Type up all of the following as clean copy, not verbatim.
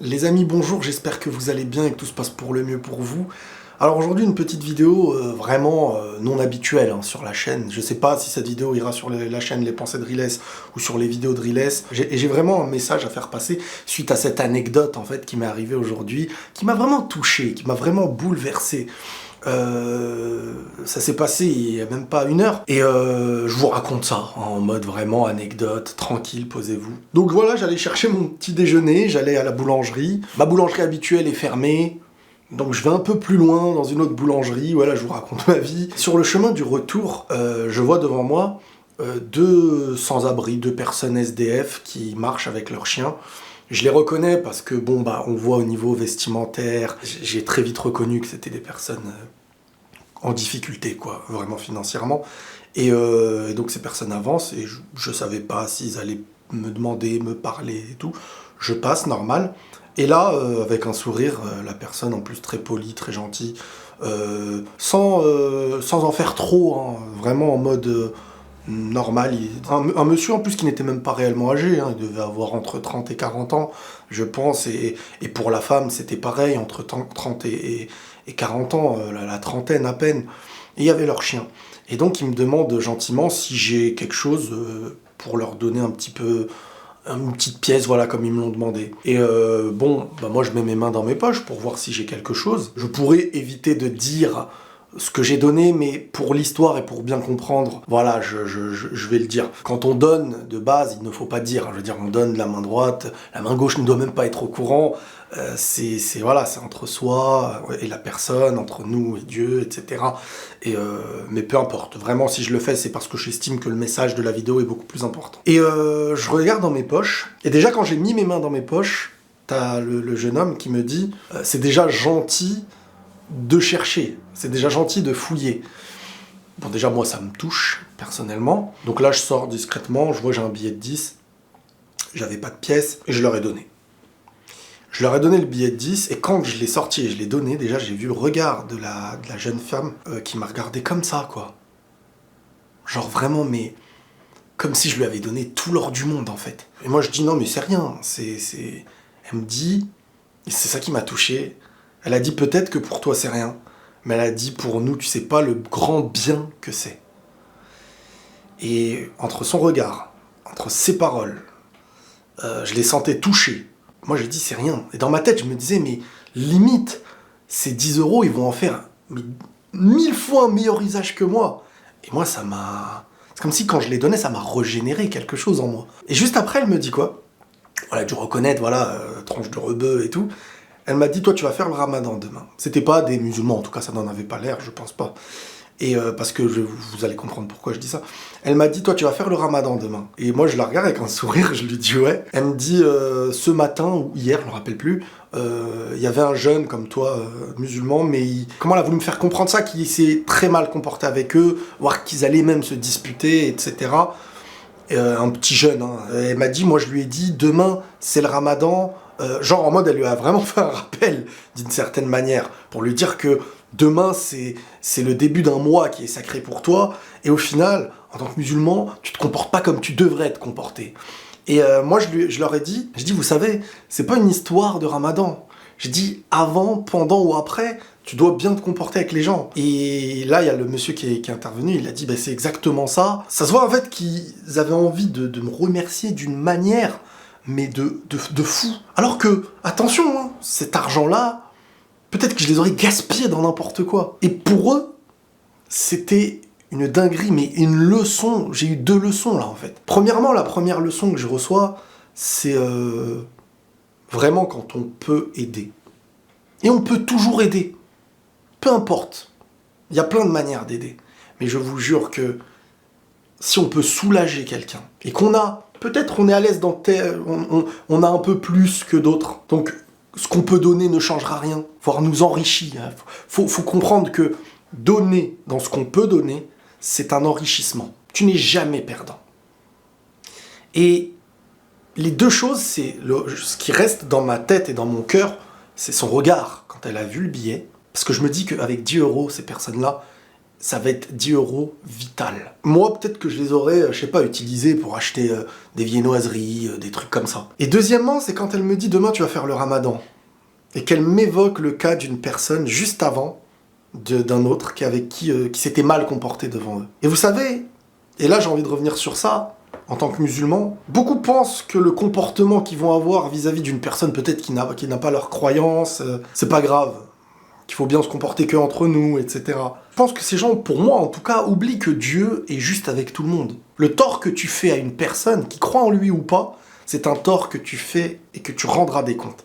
Les amis, bonjour, j'espère que vous allez bien et que tout se passe pour le mieux pour vous. Alors aujourd'hui, une petite vidéo vraiment non habituelle sur la chaîne. Je sais pas si cette vidéo ira sur la chaîne Les Pensées de Drilless ou sur les vidéos de Drilless. J'ai vraiment un message à faire passer suite à cette anecdote en fait qui m'est arrivée aujourd'hui, qui m'a vraiment touché, qui m'a vraiment bouleversé. Ça s'est passé il y a même pas une heure et je vous raconte ça en mode vraiment anecdote, tranquille, posez-vous. Donc voilà, j'allais chercher mon petit déjeuner, j'allais à la boulangerie. Ma boulangerie habituelle est fermée, donc je vais un peu plus loin dans une autre boulangerie. Voilà, je vous raconte ma vie. Sur le chemin du retour, je vois devant moi deux sans-abri, deux personnes SDF qui marchent avec leur chien. Je les reconnais parce que, bon, bah, on voit au niveau vestimentaire, j'ai très vite reconnu que c'était des personnes en difficulté, quoi, vraiment financièrement. Et donc ces personnes avancent et je savais pas s'ils allaient me demander, me parler et tout. Je passe, normal. Et là, avec un sourire, la personne en plus très polie, très gentille, sans en faire trop, hein, vraiment en mode normal. Un monsieur en plus qui n'était même pas réellement âgé, hein, il devait avoir entre 30 et 40 ans, je pense, et pour la femme c'était pareil, entre 30 et 40 ans, la trentaine à peine, et il y avait leur chien. Et donc ils me demandent gentiment si j'ai quelque chose pour leur donner un petit peu, une petite pièce, voilà, comme ils me l'ont demandé. Et bon, bah moi je mets mes mains dans mes poches pour voir si j'ai quelque chose. Je pourrais éviter de dire ce que j'ai donné, mais pour l'histoire et pour bien comprendre, voilà, je vais le dire. Quand on donne, de base, il ne faut pas dire. Je veux dire, on donne de la main droite, la main gauche ne doit même pas être au courant. C'est voilà, c'est entre soi et la personne, entre nous et Dieu, etc. Mais peu importe. Vraiment, si je le fais, c'est parce que j'estime que le message de la vidéo est beaucoup plus important. Et je regarde dans mes poches, et déjà quand j'ai mis mes mains dans mes poches, t'as le jeune homme qui me dit c'est déjà gentil de chercher, c'est déjà gentil de fouiller. Bon, déjà, moi, ça me touche, personnellement. Donc là, je sors discrètement, je vois j'ai un billet de 10, j'avais pas de pièces, et je leur ai donné. Je leur ai donné le billet de 10, et quand je l'ai sorti et je l'ai donné, déjà, j'ai vu le regard de la jeune femme qui m'a regardé comme ça, quoi. Genre vraiment, mais comme si je lui avais donné tout l'or du monde, en fait. Et moi, je dis non, mais c'est rien, Elle me dit, et c'est ça qui m'a touché, elle a dit peut-être que pour toi c'est rien, mais elle a dit pour nous tu sais pas le grand bien que c'est. Et entre son regard, entre ses paroles, je les sentais touchés. Moi j'ai dit c'est rien. Et dans ma tête je me disais mais limite, ces 10 euros ils vont en faire mais 1000 fois un meilleur usage que moi. Et moi ça m'a... C'est comme si quand je les donnais ça m'a régénéré quelque chose en moi. Et juste après elle me dit quoi? Voilà, dû reconnaître, voilà, tranche de rebeu et tout. Elle m'a dit, toi, tu vas faire le ramadan demain. C'était pas des musulmans, en tout cas, ça n'en avait pas l'air, je pense pas. Et parce que vous allez comprendre pourquoi je dis ça. Elle m'a dit, toi, tu vas faire le ramadan demain. Et moi, je la regarde avec un sourire, je lui dis, ouais. Elle me dit, ce matin, ou hier, je me rappelle plus, il y avait un jeune comme toi, musulman, mais comment elle a voulu me faire comprendre ça, qu'il s'est très mal comporté avec eux, voire qu'ils allaient même se disputer, etc. Un petit jeune, hein. Elle m'a dit, moi, je lui ai dit, demain, c'est le ramadan. Genre en mode elle lui a vraiment fait un rappel d'une certaine manière pour lui dire que demain c'est le début d'un mois qui est sacré pour toi et au final en tant que musulman tu te comportes pas comme tu devrais te comporter. Et moi je leur ai dit, je dis vous savez c'est pas une histoire de ramadan, je dis avant, pendant ou après tu dois bien te comporter avec les gens. Et là il y a le monsieur qui est intervenu, il a dit bah, c'est exactement ça. Ça se voit en fait qu'ils avaient envie de me remercier d'une manière mais de fou. Alors que, attention, hein, cet argent-là, peut-être que je les aurais gaspillés dans n'importe quoi. Et pour eux, c'était une dinguerie, mais une leçon. J'ai eu 2 leçons, là, en fait. Premièrement, la première leçon que je reçois, c'est vraiment quand on peut aider. Et on peut toujours aider. Peu importe. Il y a plein de manières d'aider. Mais je vous jure que si on peut soulager quelqu'un, et qu'on a... Peut-être on est à l'aise dans on a un peu plus que d'autres. Donc, ce qu'on peut donner ne changera rien, voire nous enrichit. Faut comprendre que donner dans ce qu'on peut donner, c'est un enrichissement. Tu n'es jamais perdant. Et les 2 choses, c'est ce qui reste dans ma tête et dans mon cœur, c'est son regard quand elle a vu le billet. Parce que je me dis qu'avec 10 euros, ces personnes-là, ça va être 10 € vital. Moi, peut-être que je les aurais, je sais pas, utilisés pour acheter des viennoiseries, des trucs comme ça. Et deuxièmement, c'est quand elle me dit demain tu vas faire le ramadan. Et qu'elle m'évoque le cas d'une personne juste avant d'un autre qui s'était mal comporté devant eux. Et vous savez, et là j'ai envie de revenir sur ça, en tant que musulman, beaucoup pensent que le comportement qu'ils vont avoir vis-à-vis d'une personne peut-être qui n'a pas leur croyance, c'est pas grave, qu'il faut bien se comporter que entre nous, etc. Je pense que ces gens, pour moi en tout cas, oublient que Dieu est juste avec tout le monde. Le tort que tu fais à une personne, qui croit en lui ou pas, c'est un tort que tu fais et que tu rendras des comptes.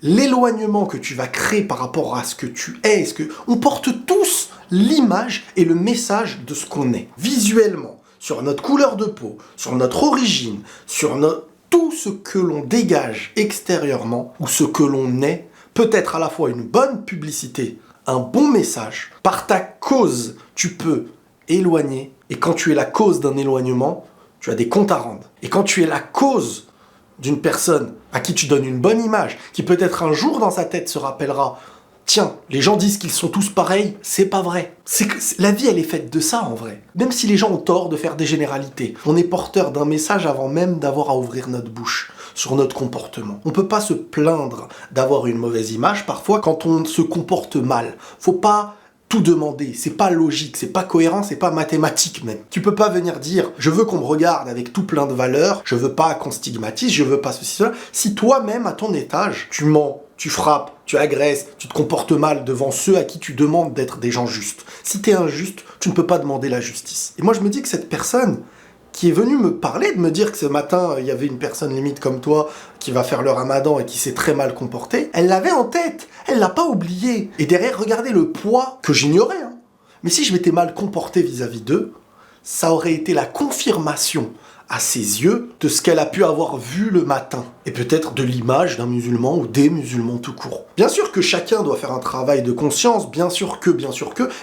L'éloignement que tu vas créer par rapport à ce que tu es, on porte tous l'image et le message de ce qu'on est. Visuellement, sur notre couleur de peau, sur notre origine, sur tout ce que l'on dégage extérieurement, ou ce que l'on est, peut être à la fois une bonne publicité, un bon message. Par ta cause, tu peux éloigner, et quand tu es la cause d'un éloignement, tu as des comptes à rendre. Et quand tu es la cause d'une personne à qui tu donnes une bonne image, qui peut-être un jour dans sa tête se rappellera « Tiens, les gens disent qu'ils sont tous pareils, c'est pas vrai. » La vie, elle est faite de ça, en vrai. Même si les gens ont tort de faire des généralités, on est porteur d'un message avant même d'avoir à ouvrir notre bouche sur notre comportement. On peut pas se plaindre d'avoir une mauvaise image, parfois, quand on se comporte mal. Faut pas tout demander, c'est pas logique, c'est pas cohérent, c'est pas mathématique même. Tu peux pas venir dire « je veux qu'on me regarde avec tout plein de valeurs, je veux pas qu'on stigmatise, je veux pas ceci, cela », si toi-même, à ton étage, tu mens, tu frappes, tu agresses, tu te comportes mal devant ceux à qui tu demandes d'être des gens justes. Si t'es injuste, tu ne peux pas demander la justice. Et moi je me dis que cette personne qui est venue me parler, de me dire que ce matin, il y avait une personne limite comme toi qui va faire le ramadan et qui s'est très mal comportée, elle l'avait en tête, elle l'a pas oublié. Et derrière, regardez le poids que j'ignorais. Hein. Mais si je m'étais mal comporté vis-à-vis d'eux, ça aurait été la confirmation à ses yeux de ce qu'elle a pu avoir vu le matin. Et peut-être de l'image d'un musulman ou des musulmans tout court. Bien sûr que chacun doit faire un travail de conscience, bien sûr que,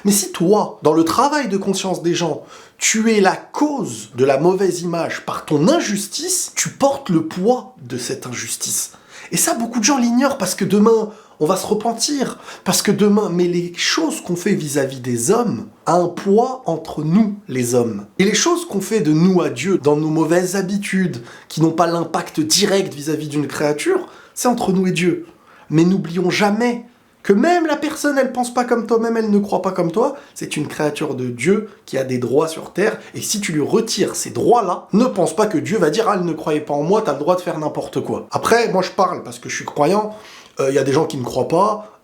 mais si toi, dans le travail de conscience des gens, tu es la cause de la mauvaise image par ton injustice, tu portes le poids de cette injustice. Et ça, beaucoup de gens l'ignorent parce que demain, on va se repentir. Parce que demain, mais les choses qu'on fait vis-à-vis des hommes a un poids entre nous, les hommes. Et les choses qu'on fait de nous à Dieu, dans nos mauvaises habitudes, qui n'ont pas l'impact direct vis-à-vis d'une créature, c'est entre nous et Dieu. Mais n'oublions jamais que même la personne, elle pense pas comme toi, même elle ne croit pas comme toi, c'est une créature de Dieu qui a des droits sur terre, et si tu lui retires ces droits-là, ne pense pas que Dieu va dire « Ah, elle ne croyait pas en moi, t'as le droit de faire n'importe quoi ». Après, moi je parle parce que je suis croyant, y a des gens qui ne croient pas,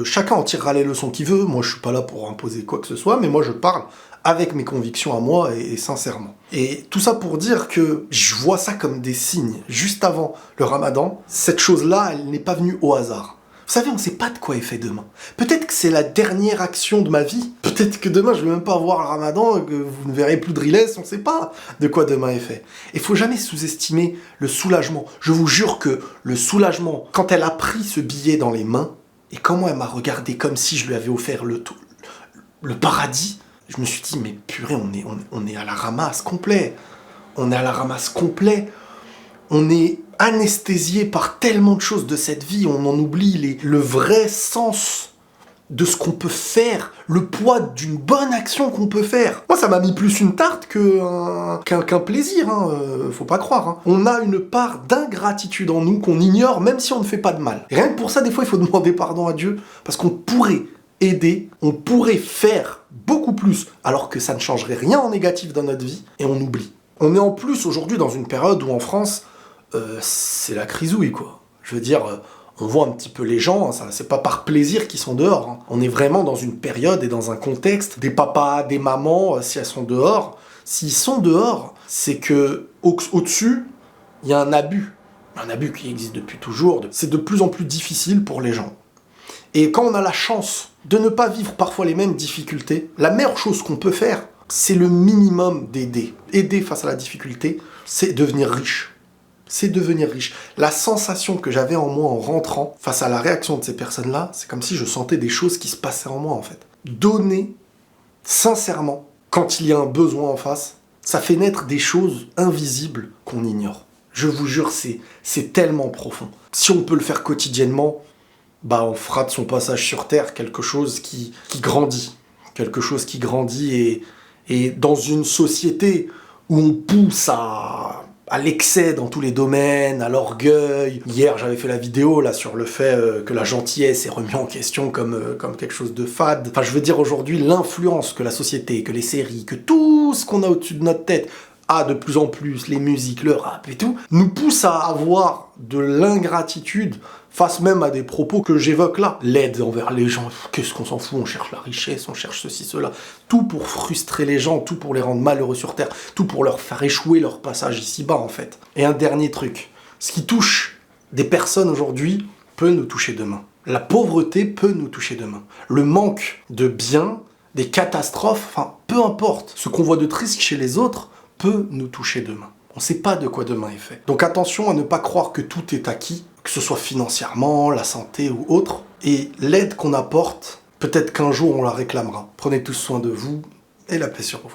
chacun en tirera les leçons qu'il veut, moi je suis pas là pour imposer quoi que ce soit, mais moi je parle avec mes convictions à moi et sincèrement. Et tout ça pour dire que je vois ça comme des signes. Juste avant le ramadan, cette chose-là, elle n'est pas venue au hasard. Vous savez, on ne sait pas de quoi est fait demain. Peut-être que c'est la dernière action de ma vie. Peut-être que demain, je ne vais même pas avoir le ramadan, que vous ne verrez plus de Riles, on ne sait pas de quoi demain est fait. Il ne faut jamais sous-estimer le soulagement. Je vous jure que le soulagement, quand elle a pris ce billet dans les mains, et comment elle m'a regardé comme si je lui avais offert le paradis, je me suis dit, mais purée, on est à la ramasse complet. On est à la ramasse complet. On est anesthésié par tellement de choses de cette vie, on en oublie le vrai sens de ce qu'on peut faire, le poids d'une bonne action qu'on peut faire. Moi, ça m'a mis plus une tarte qu'un plaisir, hein, faut pas croire. Hein. On a une part d'ingratitude en nous qu'on ignore, même si on ne fait pas de mal. Et rien que pour ça, des fois, il faut demander pardon à Dieu, parce qu'on pourrait aider, on pourrait faire beaucoup plus, alors que ça ne changerait rien en négatif dans notre vie, et on oublie. On est en plus aujourd'hui dans une période où en France, c'est la crisouille, quoi. Je veux dire, on voit un petit peu les gens, ça, c'est pas par plaisir qu'ils sont dehors. Hein. On est vraiment dans une période et dans un contexte, des papas, des mamans, si elles sont dehors, s'ils sont dehors, c'est que au-dessus, il y a un abus qui existe depuis toujours. C'est de plus en plus difficile pour les gens. Et quand on a la chance de ne pas vivre parfois les mêmes difficultés, la meilleure chose qu'on peut faire, c'est le minimum d'aider. Aider face à la difficulté, c'est devenir riche. C'est devenir riche. La sensation que j'avais en moi en rentrant, face à la réaction de ces personnes-là, c'est comme si je sentais des choses qui se passaient en moi, en fait. Donner, sincèrement, quand il y a un besoin en face, ça fait naître des choses invisibles qu'on ignore. Je vous jure, c'est tellement profond. Si on peut le faire quotidiennement, bah on fera de son passage sur Terre quelque chose qui grandit, quelque chose qui grandit et dans une société où on pousse à l'excès dans tous les domaines, à l'orgueil. Hier, j'avais fait la vidéo là sur le fait que la gentillesse est remise en question comme quelque chose de fade. Enfin, je veux dire aujourd'hui, l'influence que la société, que les séries, que tout ce qu'on a au-dessus de notre tête a de plus en plus, les musiques, le rap et tout, nous pousse à avoir de l'ingratitude face même à des propos que j'évoque là. L'aide envers les gens, qu'est-ce qu'on s'en fout, on cherche la richesse, on cherche ceci, cela. Tout pour frustrer les gens, tout pour les rendre malheureux sur Terre, tout pour leur faire échouer leur passage ici-bas en fait. Et un dernier truc, ce qui touche des personnes aujourd'hui peut nous toucher demain. La pauvreté peut nous toucher demain. Le manque de biens, des catastrophes, enfin peu importe, ce qu'on voit de triste chez les autres peut nous toucher demain. On ne sait pas de quoi demain est fait. Donc attention à ne pas croire que tout est acquis, que ce soit financièrement, la santé ou autre. Et l'aide qu'on apporte, peut-être qu'un jour on la réclamera. Prenez tous soin de vous et la paix sur vous.